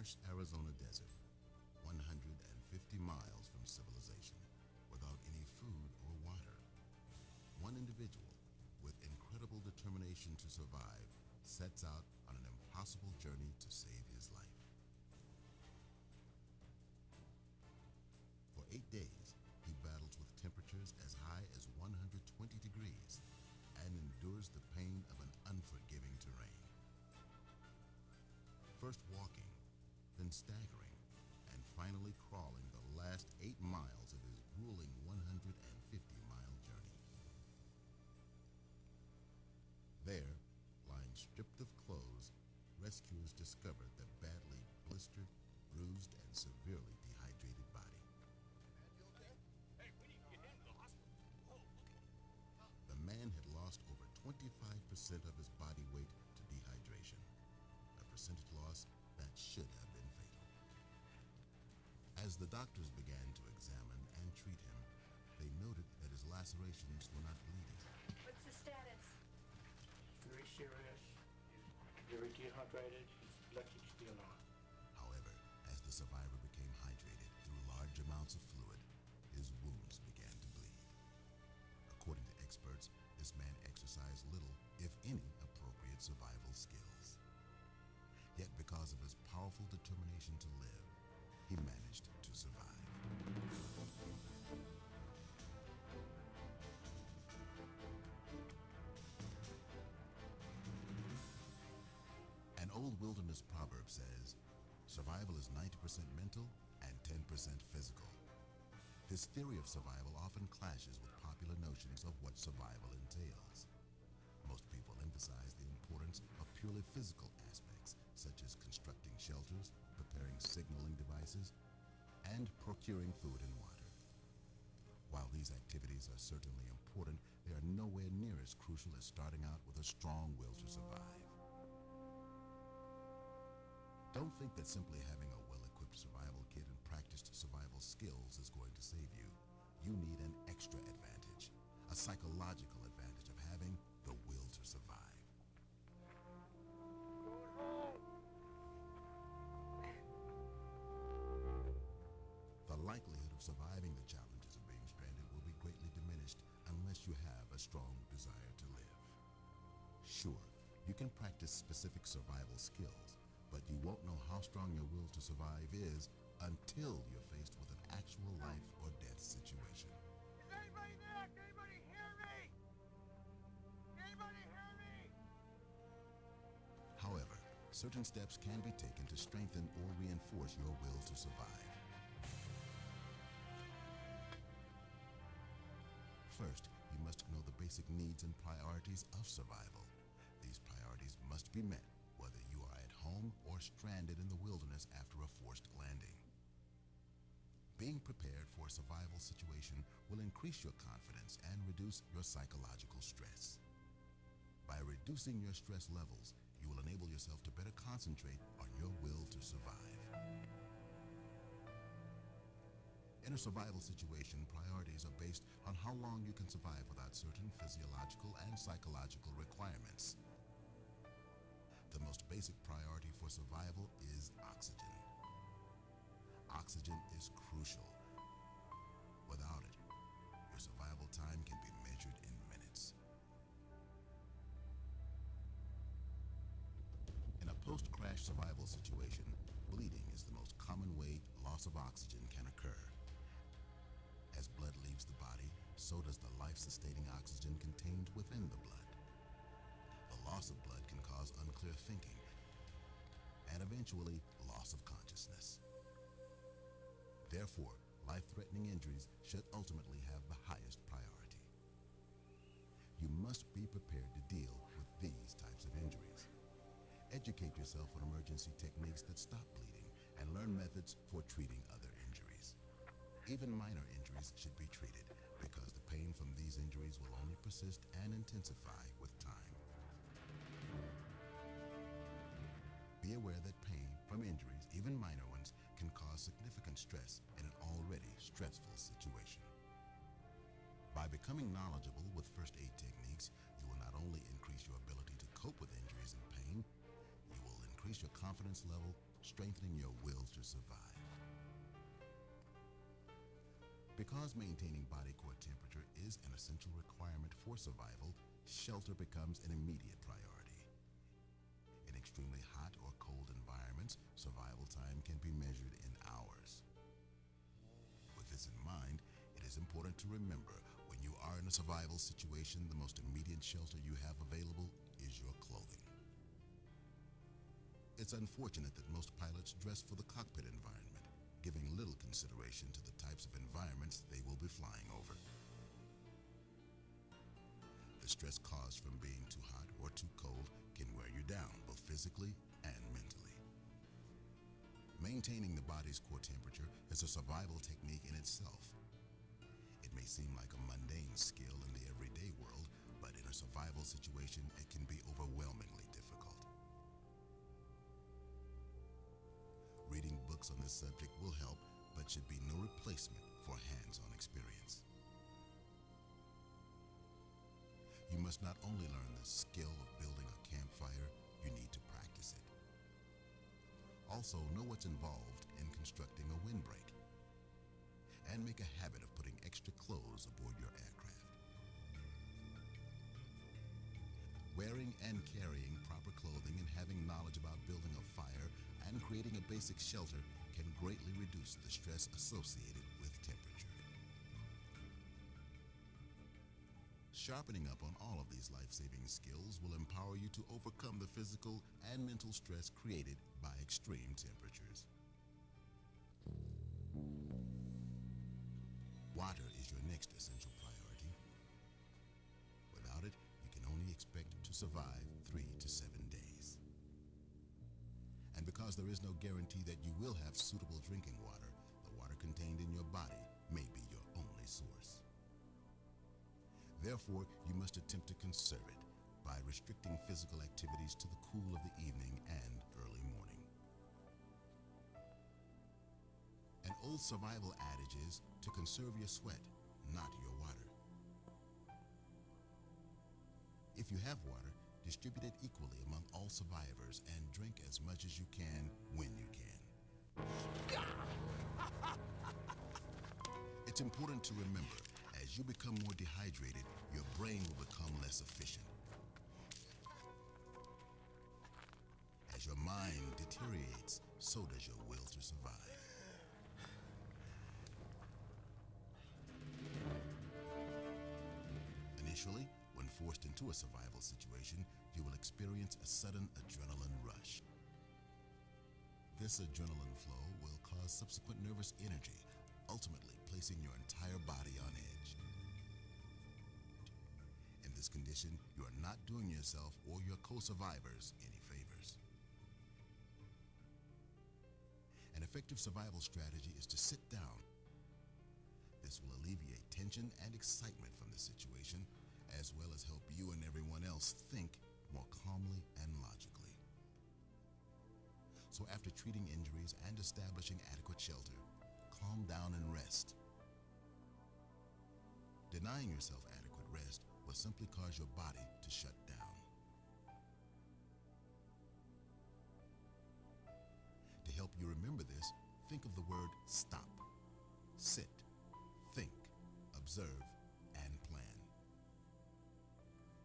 harsh Arizona desert, 150 miles from civilization, without any food or water. One individual, with incredible determination to survive, sets out on an impossible journey to save his life. For 8 days, he battles with temperatures as high as 120 degrees and endures the pain of an unforgiving terrain. First walking, then staggering, and finally crawling the last 8 miles of his grueling 150-mile journey. There, lying stripped of clothes, rescuers discovered the badly blistered, bruised, and severely dehydrated body. Hey, we need to get him to the hospital. Oh, look at him. The man had lost over 25% of his body weight to dehydration, a percentage loss that should have been fatal. As the doctors began to examine and treat him, they noted that his lacerations were not bleeding. What's the status? Very serious. He's very dehydrated. His blood keeps still on. However, as the survivor became hydrated through large amounts of fluid, his wounds began to bleed. According to experts, this man exercised little, if any, appropriate survival skills. Yet because of his powerful determination to live, he managed to survive. An old wilderness proverb says, survival is 90% mental and 10% physical. This theory of survival often clashes with popular notions of what survival entails. Most people emphasize the importance of purely physical aspects, such as constructing shelters, preparing signaling devices, and procuring food and water. While these activities are certainly important, they are nowhere near as crucial as starting out with a strong will to survive. Don't think that simply having a well-equipped survival kit and practiced survival skills is going to save you. You need an extra advantage, a psychological advantage of having the will to survive. The likelihood of surviving the challenges of being stranded will be greatly diminished unless you have a strong desire to live. Sure, you can practice specific survival skills, but you won't know how strong your will to survive is until you're faced with an actual life or death situation. Is anybody there? Can anybody hear me? Can anybody hear me? However, certain steps can be taken to strengthen or reinforce your will to survive. First, you must know the basic needs and priorities of survival. These priorities must be met whether you are at home or stranded in the wilderness after a forced landing. Being prepared for a survival situation will increase your confidence and reduce your psychological stress. By reducing your stress levels, you will enable yourself to better concentrate on your will to survive. In a survival situation, priorities are based on how long you can survive without certain physiological and psychological requirements. The most basic priority for survival is oxygen. Oxygen is crucial. Without it, your survival time can be measured in minutes. In a post-crash survival situation, bleeding is the most common way loss of oxygen can occur. As blood leaves the body, so does the life-sustaining oxygen contained within the blood. The loss of blood can cause unclear thinking and eventually loss of consciousness. Therefore, life-threatening injuries should ultimately have the highest priority. You must be prepared to deal with these types of injuries. Educate yourself on emergency techniques that stop bleeding and learn methods for treating other injuries. Even minor injuries should be treated because the pain from these injuries will only persist and intensify with time. Be aware that pain from injuries, even minor ones, can cause significant stress in an already stressful situation. By becoming knowledgeable with first aid techniques, you will not only increase your ability to cope with injuries and pain, you will increase your confidence level strengthening your will to survive. Because maintaining body core temperature is an essential requirement for survival, shelter becomes an immediate priority. In extremely hot or cold environments, survival time can be measured in hours. With this in mind, it is important to remember when you are in a survival situation, the most immediate shelter you have available is your clothing. It's unfortunate that most pilots dress for the cockpit environment, giving little consideration to the types of environments they will be flying over. The stress caused from being too hot or too cold can wear you down, both physically and mentally. Maintaining the body's core temperature is a survival technique in itself. It may seem like a mundane skill in the everyday world, but in a survival situation, it can be overwhelmingly difficult. Reading books on this subject will help, but should be no replacement for hands-on experience. You must not only learn the skill of building a campfire, you need to practice it. Also, know what's involved in constructing a windbreak, and make a habit of putting extra clothes aboard your aircraft. Wearing and carrying proper clothing and having knowledge about building a fire and creating a basic shelter can greatly reduce the stress associated with temperature. Sharpening up on all of these life-saving skills will empower you to overcome the physical and mental stress created by extreme temperatures. Water is your next essential priority. Without it, you can only expect to survive 3 to 7 days. And because there is no guarantee that you will have suitable drinking water, the water contained in your body may be your only source. Therefore, you must attempt to conserve it by restricting physical activities to the cool of the evening and early morning. An old survival adage is to conserve your sweat, not your water. If you have water, distribute it equally among all survivors and drink as much as you can when you can. It's important to remember, as you become more dehydrated, your brain will become less efficient. As your mind deteriorates, so does your will to survive. Initially, when forced into a survival situation, you will experience a sudden adrenaline rush. This adrenaline flow will cause subsequent nervous energy, ultimately placing your entire body on edge. In this condition, you are not doing yourself or your co-survivors any favors. An effective survival strategy is to sit down. This will alleviate tension and excitement from the situation, as well as help you and everyone else think more calmly and logically. So after treating injuries and establishing adequate shelter, calm down and rest. Denying yourself adequate rest will simply cause your body to shut down. To help you remember this, think of the word stop. Sit, think, observe, and plan.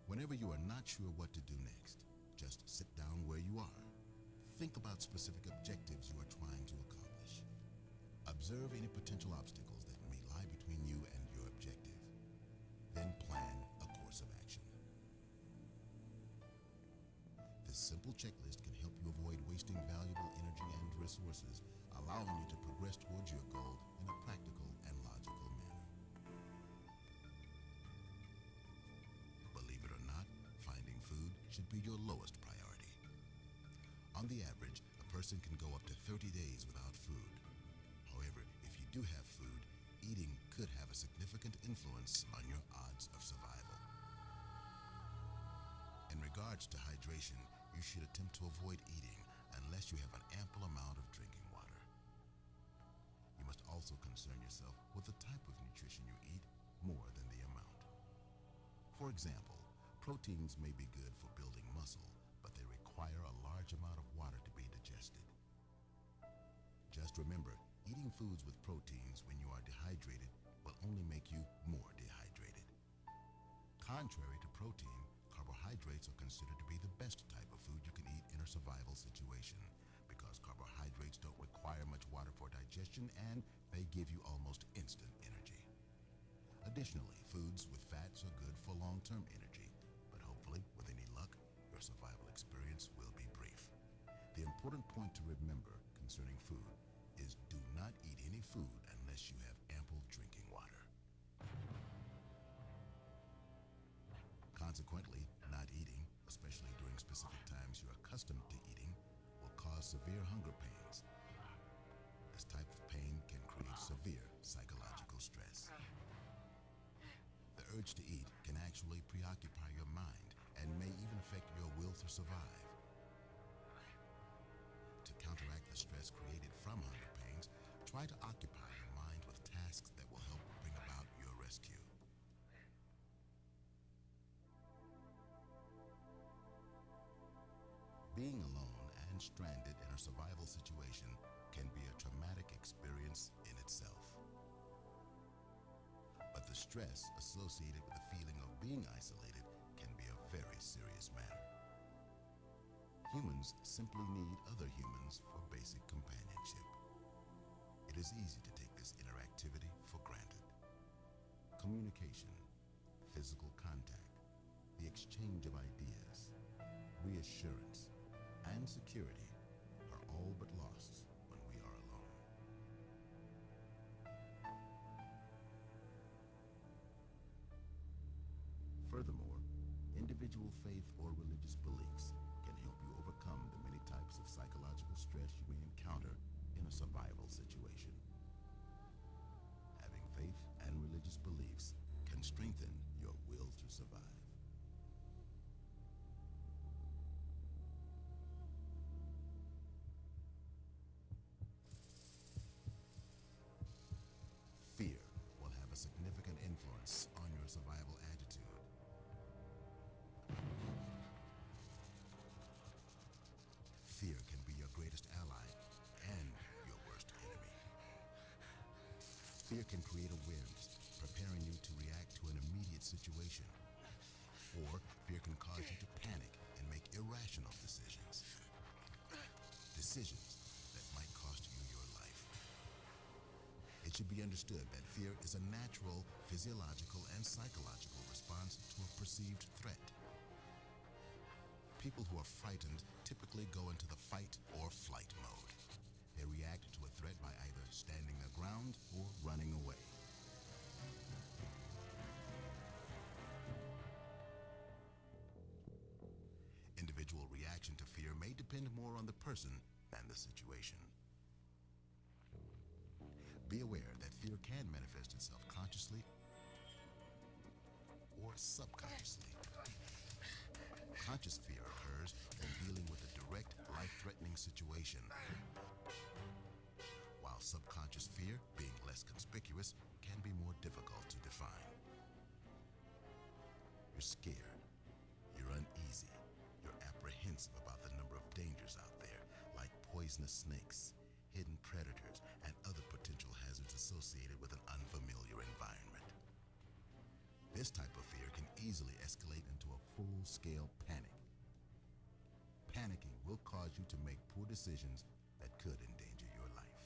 Whenever you are not sure what to do next, just sit down where you are. Think about specific objectives you are trying to accomplish. Observe any potential obstacles that may lie between you and your objective. Then plan a course of action. This simple checklist can help you avoid wasting valuable energy and resources, allowing you to progress towards your goal in a practical and logical manner. Believe it or not, finding food should be your lowest priority. On the average, a person can go up to 30 days without food. However, if you do have food, eating could have a significant influence on your odds of survival. In regards to hydration, you should attempt to avoid eating unless you have an ample amount of drinking water. You must also concern yourself with the type of nutrition you eat more than the amount. For example, proteins may be good for building muscle, but they require a large amount of water to be digested. must remember, eating foods with proteins when you are dehydrated will only make you more dehydrated. Contrary to protein, carbohydrates are considered to be the best type of food you can eat in a survival situation because carbohydrates don't require much water for digestion and they give you almost instant energy. Additionally, foods with fats are good for long-term energy, but hopefully, with any luck, your survival experience will be brief. The important point to remember concerning food is do not eat any food unless you have ample drinking water. Consequently, not eating, especially during specific times you're accustomed to eating, will cause severe hunger pains. This type of pain can create severe psychological stress. The urge to eat can actually preoccupy your mind and may even affect your will to survive. To counteract the stress created from hunger pains, try to occupy your mind with tasks that will help bring about your rescue. Being alone and stranded in a survival situation can be a traumatic experience in itself. But the stress associated with the feeling of being isolated can be a very serious matter. Humans simply need other humans for basic companionship. It is easy to take this interactivity for granted. Communication, physical contact, the exchange of ideas, reassurance, and security are all but lost when we are alone. Furthermore, individual faith or religious beliefs can help you overcome the many types of psychological stress you may encounter in a survival situation. Having faith and religious beliefs can strengthen your will to survive. Fear will have a significant influence on your survival attitude. Fear can be your greatest ally and your worst enemy. Fear can create awareness, preparing you to react to an immediate situation. Or fear can cause you to panic and make irrational decisions. Decisions that might cost you your life. It should be understood that fear is a natural, physiological, and psychological response to a perceived threat. People who are frightened typically go into the fight or flight mode. They react to a threat by either standing their ground or running away. Individual reaction to fear may depend more on the person than the situation. Be aware that fear can manifest itself consciously or subconsciously. Conscious fear occurs when dealing with a direct, life-threatening situation, while subconscious fear, being less conspicuous, can be more difficult to define. You're scared, you're uneasy, you're apprehensive about the number of dangers out there, like poisonous snakes, hidden predators, and other potential hazards associated with an unfamiliar environment. This type of fear can easily escalate into a full-scale panic. Panicking will cause you to make poor decisions that could endanger your life.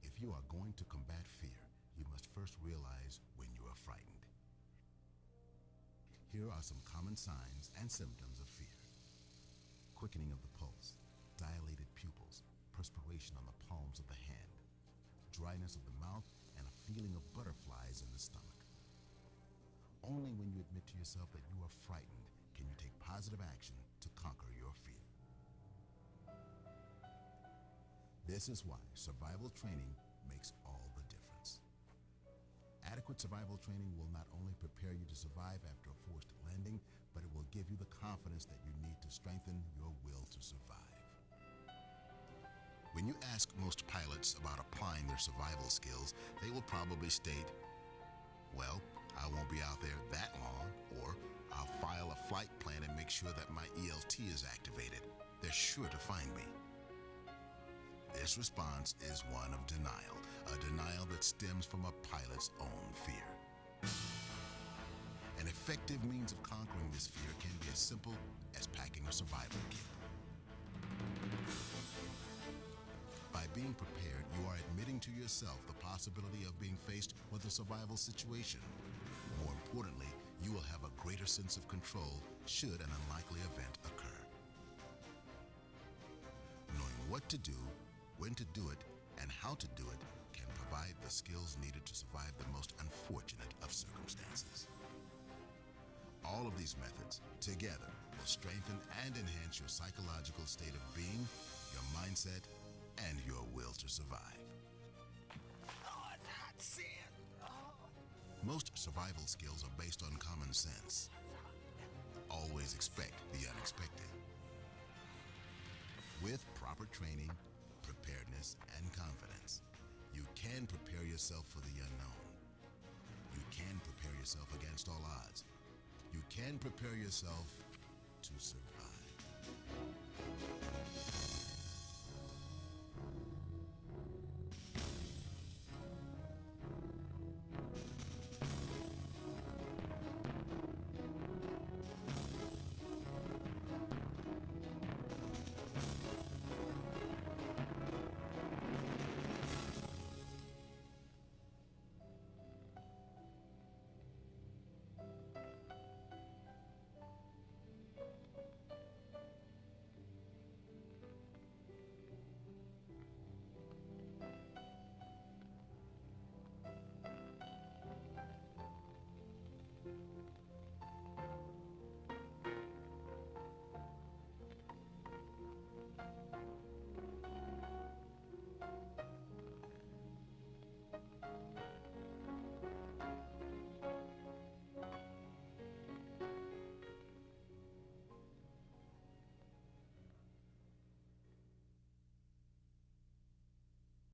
If you are going to combat fear, you must first realize when you are frightened. Here are some common signs and symptoms of fear. Quickening of the pulse, dilated pupils, perspiration on the palms of the hand, dryness of the mouth, and a feeling of butterflies in the stomach. Only when you admit to yourself that you are frightened can you take positive action to conquer your fear. This is why survival training makes all the difference. Adequate survival training will not only prepare you to survive after a forced landing, but it will give you the confidence that you need to strengthen your will to survive. When you ask most pilots about applying their survival skills, they will probably state, well, I won't be out there that long, or I'll file a flight plan and make sure that my ELT is activated. They're sure to find me. This response is one of denial, a denial that stems from a pilot's own fear. An effective means of conquering this fear can be as simple as packing a survival kit. By being prepared, you are admitting to yourself the possibility of being faced with a survival situation. More importantly, you will have a greater sense of control should an unlikely event occur. Knowing what to do, when to do it, and how to do it can provide the skills needed to survive the most unfortunate of circumstances. All of these methods, together, will strengthen and enhance your psychological state of being, your mindset, and your will to survive. Oh, it's hot sand. Oh. Most survival skills are based on common sense. Always expect the unexpected. With proper training, preparedness, and confidence, you can prepare yourself for the unknown. You can prepare yourself against all odds. You can prepare yourself to survive.